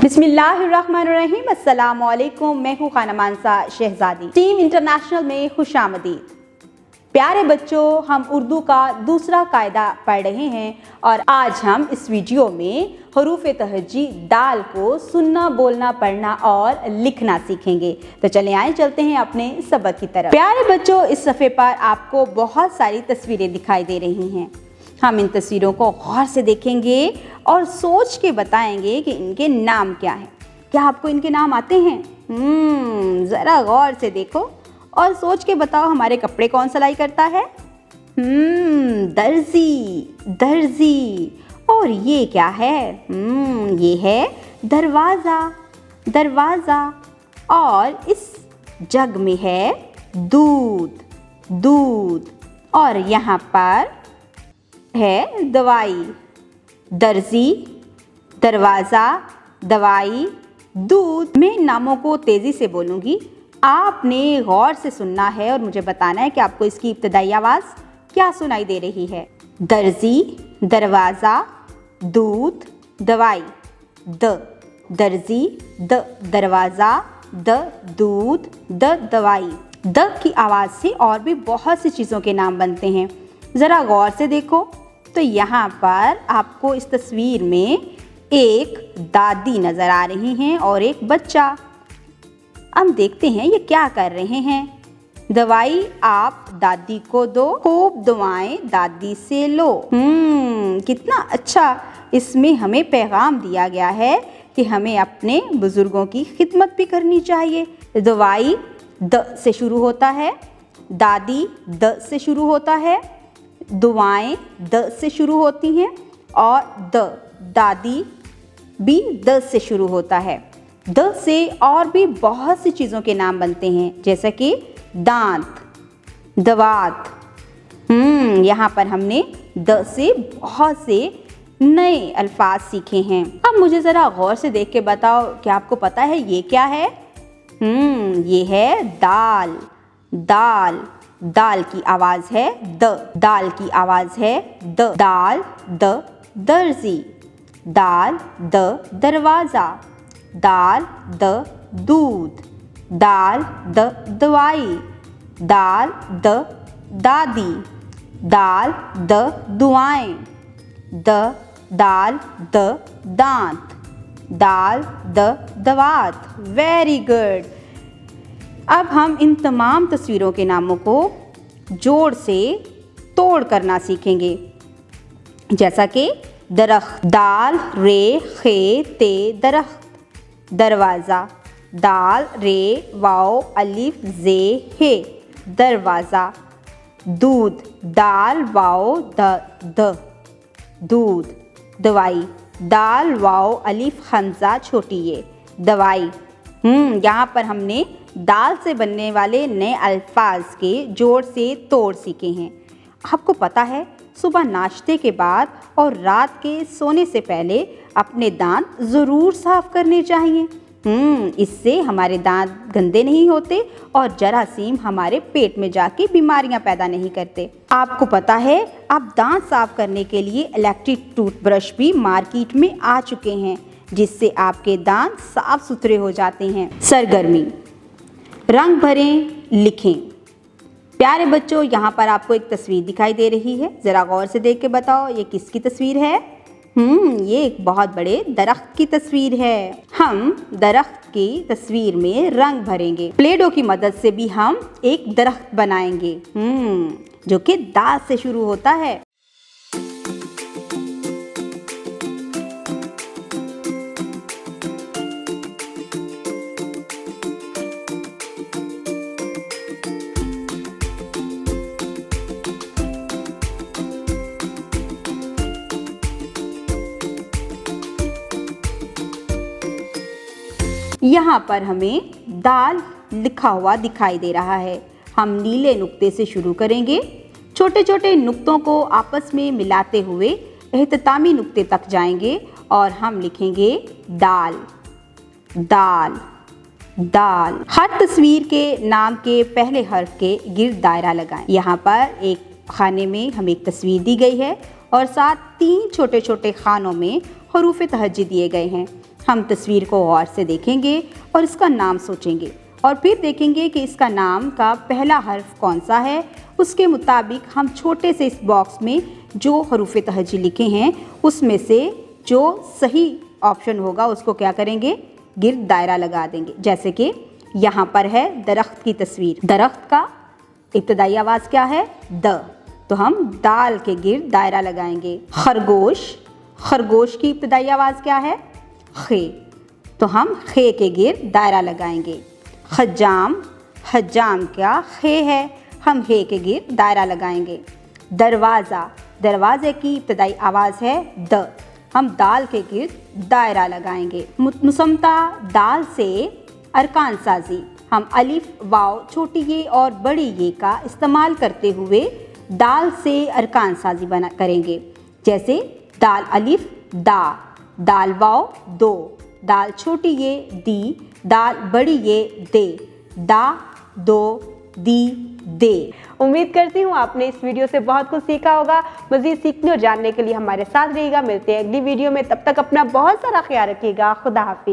बिस्मिल्लाहिर्रहमानिर्रहीम। अस्सलामुअलैकुम। मैं हूँ खाना मानसा शहजादी। टीम इंटरनेशनल में खुशामदीद। प्यारे बच्चों, हम उर्दू का दूसरा कायदा पढ़ रहे हैं और आज हम इस वीडियो में हरूफ तहज्जी दाल को सुनना, बोलना, पढ़ना और लिखना सीखेंगे। तो चले आए चलते हैं अपने सबक की तरफ। प्यारे बच्चों, इस सफ़े पर आपको बहुत सारी तस्वीरें दिखाई दे रही हैं। हम इन तस्वीरों को गौर से देखेंगे और सोच के बताएंगे कि इनके नाम क्या हैं। क्या आपको इनके नाम आते हैं? ज़रा गौर से देखो और सोच के बताओ, हमारे कपड़े कौन सिलाई करता है? दर्जी, दर्जी। और ये क्या है? ये है दरवाज़ा, दरवाज़ा। और इस जग में है दूध, दूध। और यहाँ पर है दवाई। दर्जी, दरवाज़ा, दवाई, दूध। मैं इन नामों को तेज़ी से बोलूँगी, आपने गौर से सुनना है और मुझे बताना है कि आपको इसकी इब्तदाई आवाज़ क्या सुनाई दे रही है। दर्जी, दरवाज़ा, दूध, दवाई। द दर्जी, द दरवाज़ा, द दूध, द दवाई। द की आवाज़ से और भी बहुत सी चीज़ों के नाम बनते हैं। ज़रा गौर से देखो तो यहाँ पर आपको इस तस्वीर में एक दादी नज़र आ रही हैं और एक बच्चा। हम देखते हैं ये क्या कर रहे हैं। दवाई आप दादी को दो, खूब दुआएं दादी से लो। कितना अच्छा इसमें हमें पैगाम दिया गया है कि हमें अपने बुजुर्गों की खिदमत भी करनी चाहिए। दवाई द से शुरू होता है, दादी द से शुरू होता है, दुआएं द से शुरू होती हैं और द दादी भी द से शुरू होता है। द से और भी बहुत सी चीज़ों के नाम बनते हैं, जैसे कि दांत, दवात। यहाँ पर हमने द से बहुत से नए अल्फाज सीखे हैं। अब मुझे ज़रा गौर से देख के बताओ कि आपको पता है ये क्या है? ये है दाल, दाल। दाल की आवाज़ है द, दाल की आवाज़ है द। दाल द दर्जी, दाल द दरवाज़ा, दाल द दूध, दाल द दवाई, दाल द दादी, दाल द दुआएं, दाल द दांत, दाल द दवात। Very good. अब हम इन तमाम तस्वीरों के नामों को जोड़ से तोड़ करना सीखेंगे, जैसा कि दरख्त, दाल रे खे ते दरख्त, दरवाज़ा, दाल रे वाओ अलिफ जे हे, दरवाज़ा। दूध, दाल वाओ द, दूध, दवाई, दाल वाओ अलिफ हमज़ा छोटी ये, दवाई। यहाँ पर हमने दाल से बनने वाले नए अल्फाज के जोड़ से तोड़ सीखे हैं। आपको पता है, सुबह नाश्ते के बाद और रात के सोने से पहले अपने दांत ज़रूर साफ़ करने चाहिए। इससे हमारे दांत गंदे नहीं होते और जरासीम हमारे पेट में जाके बीमारियां पैदा नहीं करते। आपको पता है, अब दांत साफ़ करने के लिए इलेक्ट्रिक टूथब्रश भी मार्केट में आ चुके हैं, जिससे आपके दांत साफ सुथरे हो जाते हैं। सरगर्मी, रंग भरें, लिखें। प्यारे बच्चों, यहाँ पर आपको एक तस्वीर दिखाई दे रही है। ज़रा गौर से देख के बताओ ये किसकी तस्वीर है? ये एक बहुत बड़े दरख्त की तस्वीर है। हम दरख्त की तस्वीर में रंग भरेंगे। प्लेडो की मदद से भी हम एक दरख्त बनाएंगे, जो कि दा से शुरू होता है। यहाँ पर हमें दाल लिखा हुआ दिखाई दे रहा है। हम नीले नुक्ते से शुरू करेंगे, छोटे छोटे नुक्तों को आपस में मिलाते हुए एहततामी नुक्ते तक जाएंगे और हम लिखेंगे दाल, दाल, दाल। हर तस्वीर के नाम के पहले हर्फ के गिर्द दायरा लगाएं। यहाँ पर एक खाने में हमें एक तस्वीर दी गई है और साथ 3 छोटे छोटे खानों में हरूफ तहज्जी दिए गए हैं। हम तस्वीर को गौर से देखेंगे और इसका नाम सोचेंगे और फिर देखेंगे कि इसका नाम का पहला हर्फ कौन सा है। उसके मुताबिक हम छोटे से इस बॉक्स में जो हरूफ तहजी लिखे हैं उसमें से जो सही ऑप्शन होगा उसको क्या करेंगे, गिर्द दायरा लगा देंगे। जैसे कि यहाँ पर है दरख्त की तस्वीर, दरख्त का इब्तदाई आवाज़ क्या है, द, तो हम दाल के गिर्द दायरा लगाएंगे। खरगोश, खरगोश की इब्तदाई आवाज़ क्या है, खे, तो हम खे के गिर्द दायरा लगाएंगे। हज्जाम, हज्जाम क्या खे है, हम हे के गिर्द दायरा लगाएंगे। दरवाज़ा, दरवाज़े की इब्तदाई आवाज़ है द, हम दाल के गिर्द दायरा लगाएंगे। मुसम्ता, दाल से अरकान साजी, हम अलिफ वाव छोटी ये और बड़ी ये का इस्तेमाल करते हुए दाल से अरकान साजी बना करेंगे। जैसे दाल अलिफ दा, दाल वाव दो, दाल छोटी ये दी, दाल बड़ी ये दे, दा दो दी दे। उम्मीद करती हूँ आपने इस वीडियो से बहुत कुछ सीखा होगा। मज़ीद सीखने और जानने के लिए हमारे साथ रहिएगा। मिलते हैं अगली वीडियो में, तब तक अपना बहुत सारा ख्याल रखिएगा। खुदा हाफिज़।